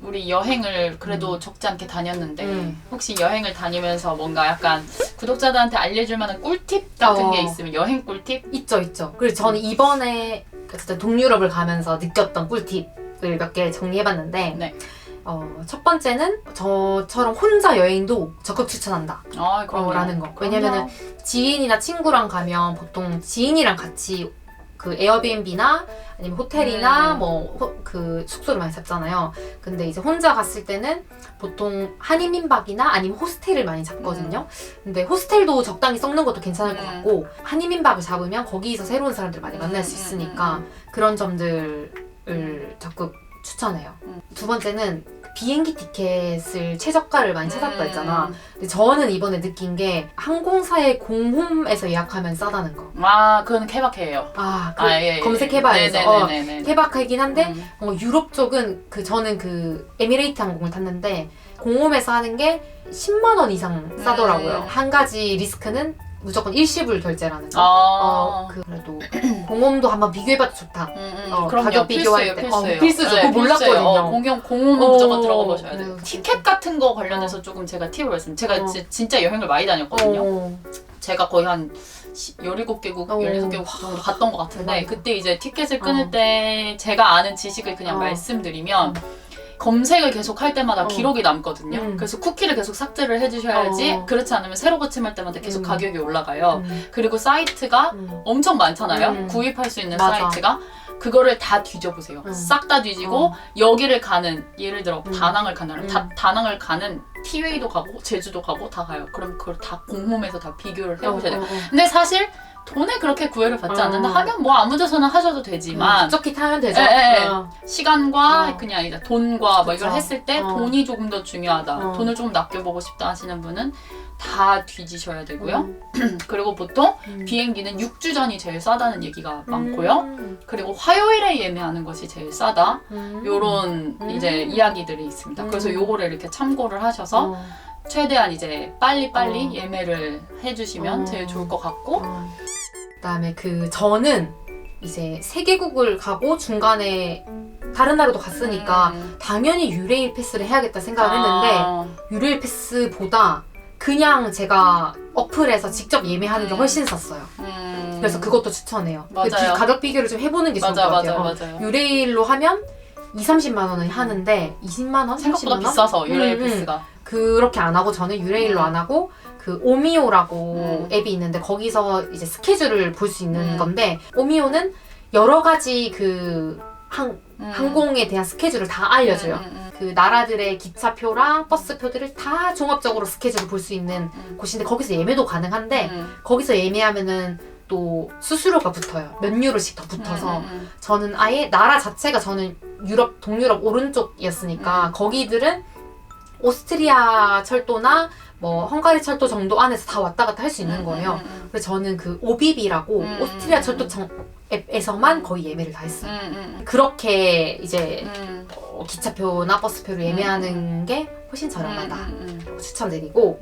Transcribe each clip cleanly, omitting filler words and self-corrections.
우리 여행을 그래도 적지 않게 다녔는데 혹시 여행을 다니면서 뭔가 약간 구독자들한테 알려줄 만한 꿀팁 같은 게 있으면 여행 꿀팁? 있죠. 그리고 저는 이번에 어쨌든 동유럽을 가면서 느꼈던 꿀팁을 몇 개 정리해봤는데 네. 첫 번째는 저처럼 혼자 여행도 적극 추천한다. 그럼요. 라는 거. 왜냐면은 지인이나 친구랑 가면 보통 지인이랑 같이 그 에어비앤비나 아니면 호텔이나 그 숙소를 많이 잡잖아요. 근데 이제 혼자 갔을 때는 보통 한인민박이나 아니면 호스텔을 많이 잡거든요. 근데 호스텔도 적당히 썩는 것도 괜찮을 것 같고 한인민박을 잡으면 거기서 새로운 사람들 많이 만날 수 있으니까 그런 점들을 적극 추천해요. 두 번째는 비행기 티켓을 최저가를 많이 찾았다 했잖아. 근데 저는 이번에 느낀 게 항공사의 공홈에서 예약하면 싸다는 거. 그건 케바케예요. 예. 검색해봐야죠. 네네네네. 케바케이긴 한데 유럽 쪽은 저는 에미레이트 항공을 탔는데 공홈에서 하는 게 10만 원 이상 싸더라고요. 한 가지 리스크는 무조건 일시불 결제라는 거. 그래도 공홈도 한번 비교해봐도 좋다. 가격 비교할 때. 필수죠. 네, 그거 몰랐거든요. 공홈은 무조건 들어가 보셔야 돼요. 티켓 같은 거 관련해서 조금 제가 팁을 말씀드리면 제가 진짜 여행을 많이 다녔거든요. 제가 거의 한 17개국, 16개국 정도 갔던 것 같은데 그때 이제 티켓을 끊을 때 제가 아는 지식을 그냥 말씀드리면 검색을 계속 할 때마다 기록이 남거든요. 그래서 쿠키를 계속 삭제를 해주셔야지 그렇지 않으면 새로 고침할 때마다 계속 가격이 올라가요. 그리고 사이트가 엄청 많잖아요. 구입할 수 있는 사이트가. 그거를 다 뒤져보세요. 싹 다 뒤지고 여기를 가는 예를 들어 다낭을 간다면 다낭을 가는 티웨이도 가고 제주도 가고 다 가요. 그럼 그걸 다 공홈에서 다 비교를 해보셔야 돼요. 근데 사실 돈에 그렇게 구애를 받지 않는다 하면 뭐 아무 데서나 하셔도 되지만 적기 타면 되죠. 시간과 그냥 이제 돈과 뭐 이걸 했을 때 돈이 조금 더 중요하다. 돈을 조금 아껴보고 싶다 하시는 분은 다 뒤지셔야 되고요. 그리고 보통 비행기는 6주 전이 제일 싸다는 얘기가 많고요. 그리고 화요일에 예매하는 것이 제일 싸다. 요런 이제 이야기들이 있습니다. 그래서 요거를 이렇게 참고를 하셔서 최대한 이제 빨리 예매를 해주시면 제일 좋을 것 같고 그다음에 저는 이제 3개국을 가고 중간에 다른 나라도 갔으니까 당연히 유레일 패스를 해야겠다 생각을 했는데 유레일 패스보다 그냥 제가 어플에서 직접 예매하는 게 훨씬 쌌어요. 그래서 그것도 추천해요. 맞아요. 가격 비교를 좀 해보는 게 좋을 것 같아요. 맞아요. 유레일로 하면 2~30만 원을 하는데 20만 원? 생각보다 30만 원? 비싸서 유레일 패스가 그렇게 안 하고 저는 유레일로 안 하고 오미오라고 앱이 있는데 거기서 이제 스케줄을 볼 수 있는 건데 오미오는 여러 가지 항공에 대한 스케줄을 다 알려줘요. 그 나라들의 기차표랑 버스표들을 다 종합적으로 스케줄을 볼 수 있는 곳인데 거기서 예매도 가능한데 거기서 예매하면은 또 수수료가 붙어요. 몇 유로씩 더 붙어서 저는 아예 나라 자체가 저는 동유럽 오른쪽이었으니까 거기들은 오스트리아 철도나 뭐 헝가리 철도 정도 안에서 다 왔다 갔다 할 수 있는 거예요. 그래서 저는 오비비라고 오스트리아 철도 앱에서만 거의 예매를 다 했어요. 그렇게 이제 기차표나 버스표를 예매하는 게 훨씬 저렴하다. 추천드리고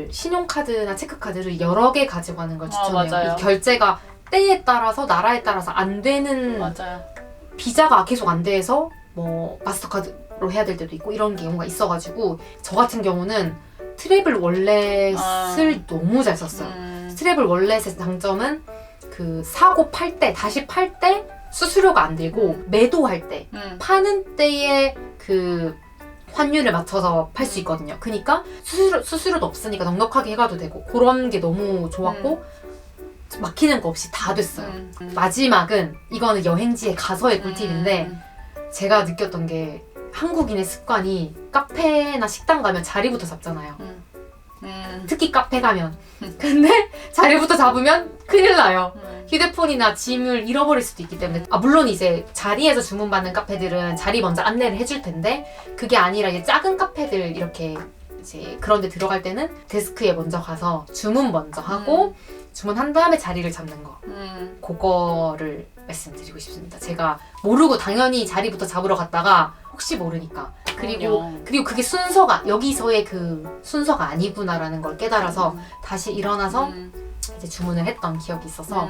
신용카드나 체크카드를 여러 개 가지고 가는 걸 추천해요. 이 결제가 때에 따라서 나라에 따라서 안 되는 비자가 계속 안 돼서 뭐 마스터카드로 해야 될 때도 있고 이런 경우가 있어가지고 저 같은 경우는 트래블 월렛을 너무 잘 썼어요. 트래블 월렛의 장점은 사고 팔 때 다시 팔 때 수수료가 안 들고 매도할 때 파는 때에 환율에 맞춰서 팔 수 있거든요. 그러니까 수수료도 없으니까 넉넉하게 해가도 되고 그런 게 너무 좋았고 막히는 거 없이 다 됐어요. 마지막은 이거는 여행지에 가서의 꿀팁인데 제가 느꼈던 게 한국인의 습관이 카페나 식당 가면 자리부터 잡잖아요. 특히 카페 가면. 근데 자리부터 잡으면 큰일 나요. 휴대폰이나 짐을 잃어버릴 수도 있기 때문에 물론 이제 자리에서 주문받는 카페들은 자리 먼저 안내를 해줄 텐데 그게 아니라 이제 작은 카페들 이렇게 이제 그런 데 들어갈 때는 데스크에 먼저 가서 주문 먼저 하고 주문한 다음에 자리를 잡는 거 그거를 말씀드리고 싶습니다. 제가 모르고 당연히 자리부터 잡으러 갔다가 혹시 모르니까 그리고 그게 여기서의 순서가 아니구나라는 걸 깨달아서 다시 일어나서 이제 주문을 했던 기억이 있어서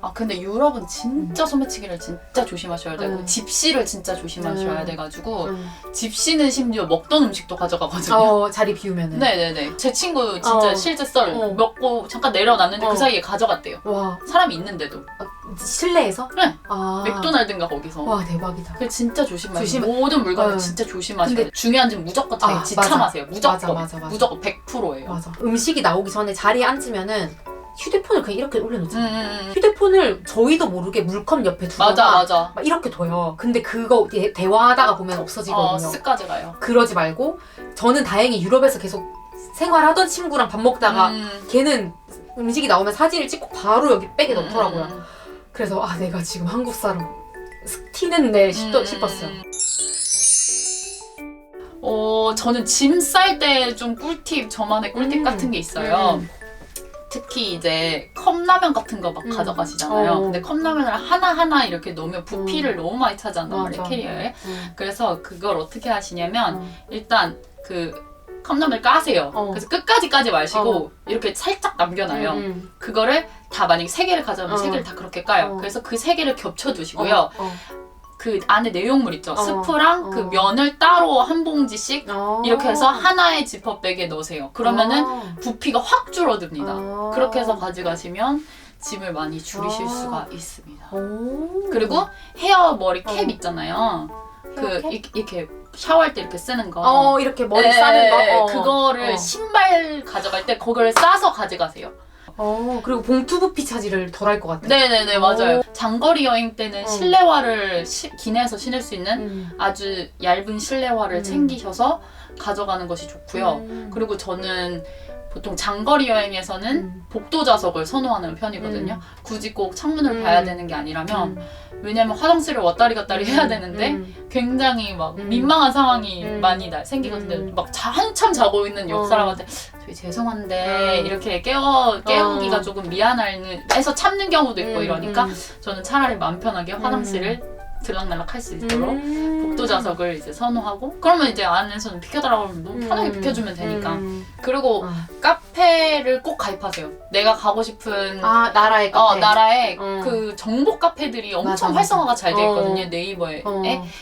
아 근데 유럽은 진짜 소매치기를 진짜 조심하셔야 되고 집시를 진짜 조심하셔야 돼가지고 집시는 심지어 먹던 음식도 가져가거든요. 자리 비우면은. 네네네. 제 친구 진짜 실제 썰 먹고 잠깐 내려놨는데 그 사이에 가져갔대요. 와. 사람이 있는데도. 실내에서? 네. 아. 맥도날드인가 거기서. 와 대박이다. 그 진짜 조심하세요. 모든 물건을 진짜 조심하셔야 돼요. 중요한 점 무조건 자기 지참하세요. 무조건. 맞아. 무조건 100%예요. 맞아. 음식이 나오기 전에 자리에 앉으면은 휴대폰을 그냥 이렇게 올려놓잖아요. 휴대폰을 저희도 모르게 물컵 옆에 두거나 맞아. 막 이렇게 둬요. 근데 그거 대화하다가 보면 없어지거든요. 쓱까지 가요. 그러지 말고 저는 다행히 유럽에서 계속 생활하던 친구랑 밥 먹다가 걔는 음식이 나오면 사진을 찍고 바로 여기 백에 넣더라고요. 그래서 아 내가 지금 한국 사람 티냈네 싶었어요. 저는 짐 쌀 때 좀 꿀팁, 저만의 꿀팁 같은 게 있어요. 특히 이제 컵라면 같은 거 막 가져가시잖아요. 근데 컵라면을 하나하나 이렇게 넣으면 부피를 너무 많이 차지한단 말이에요, 캐리어에. 그래서 그걸 어떻게 하시냐면 일단 그 컵라면을 까세요. 그래서 끝까지 까지 마시고 이렇게 살짝 남겨놔요. 그거를 다 만약에 3개를 가져오면 3개를 다 그렇게 까요. 그래서 그 3개를 겹쳐두시고요. 그 안에 내용물 있죠. 스프랑 그 면을 따로 한 봉지씩 이렇게 해서 하나의 지퍼백에 넣으세요. 그러면은 부피가 확 줄어듭니다. 그렇게 해서 가져가시면 짐을 많이 줄이실 수가 있습니다. 그리고 헤어 머리 캡 있잖아요. 그 이렇게 샤워할 때 이렇게 쓰는 거. 이렇게 머리 싸는 거. 그거를 신발 가져갈 때 그걸 싸서 가져가세요. 그리고 봉투 부피 차지를 덜 할 것 같아요. 네네네, 맞아요. 장거리 여행 때는 실내화를 기내에서 신을 수 있는 아주 얇은 실내화를 챙기셔서 가져가는 것이 좋고요. 그리고 저는 보통 장거리 여행에서는 복도 좌석을 선호하는 편이거든요. 굳이 꼭 창문을 봐야 되는 게 아니라면 왜냐면 화장실을 왔다리 갔다리 해야 되는데 굉장히 막 민망한 상황이 많이 생기거든요. 막 한참 자고 있는 옆 사람한테 저희 죄송한데 이렇게 깨우기가 조금 미안해서 참는 경우도 있고 이러니까 저는 차라리 마음 편하게 화장실을 들락날락 할 수 있도록 복도 좌석을 이제 선호하고 그러면 이제 안에서는 비켜달라고 하면 너무 편하게 비켜주면 되니까. 그리고 카페를 꼭 가입하세요. 내가 가고 싶은 나라의 카페. 나라의 그 정보 카페들이 엄청 맞아. 활성화가 잘 돼 있거든요. 네이버에.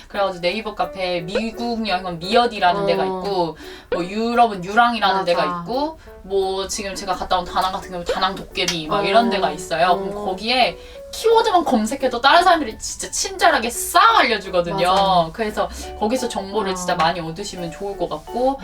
그래가지고 네이버 카페 미국 여행은 미어디라는 데가 있고 뭐 유럽은 유랑이라는 데가 있고 뭐 지금 제가 갔다 온 다낭 같은 경우 다낭 도깨비 막 이런 데가 있어요. 그럼 거기에 키워드만 검색해도 다른 사람들이 진짜 친절하게 싹 알려주거든요. 맞아. 그래서 거기서 정보를 진짜 많이 얻으시면 좋을 것 같고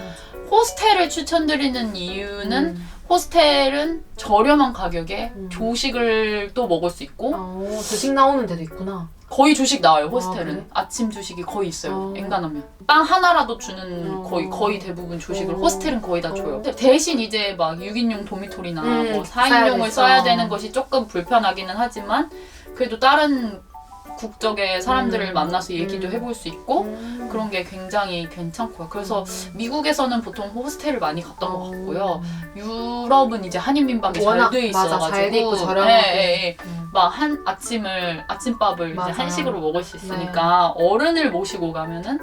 호스텔을 추천드리는 이유는 호스텔은 저렴한 가격에 조식을 또 먹을 수 있고 조식 나오는 데도 있구나. 거의 조식 나와요. 호스텔은. 그래? 아침 조식이 거의 있어요. 엔간하면. 빵 하나라도 주는 거의 대부분 조식을 호스텔은 거의 다 줘요. 대신 이제 막 6인용 도미토리나 뭐 4인용을 써야 되는 것이 조금 불편하기는 하지만 그래도 다른 국적의 사람들을 만나서 얘기도 해볼 수 있고 그런 게 굉장히 괜찮고요. 그래서 미국에서는 보통 호스텔을 많이 갔던 것 같고요. 유럽은 이제 한인민박이 잘 돼 있어가지고 맞아, 잘 돼 있고 저렴하게. 막 아침밥을 이제 한식으로 먹을 수 있으니까 어른을 모시고 가면은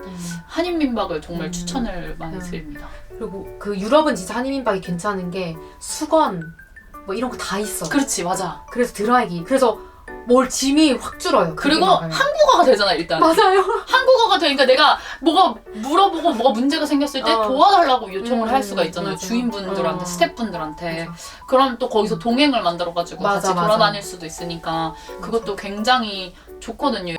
한인민박을 정말 추천을 많이 드립니다. 그리고 그 유럽은 진짜 한인민박이 괜찮은 게 수건 뭐 이런 거 다 있어. 그렇지, 맞아. 그래서 드라이기. 그래서 뭘 짐이 확 줄어요. 그리고 한국어가 되잖아, 일단. 맞아요. 한국어가 되니까 내가 뭐가 물어보고 뭐가 문제가 생겼을 때 도와달라고 요청을 할 수가 있잖아요. 맞아. 주인분들한테, 스태프분들한테. 맞아. 그럼 또 거기서 동행을 만들어가지고 맞아, 같이 맞아. 돌아다닐 수도 있으니까 그것도 굉장히 좋거든요.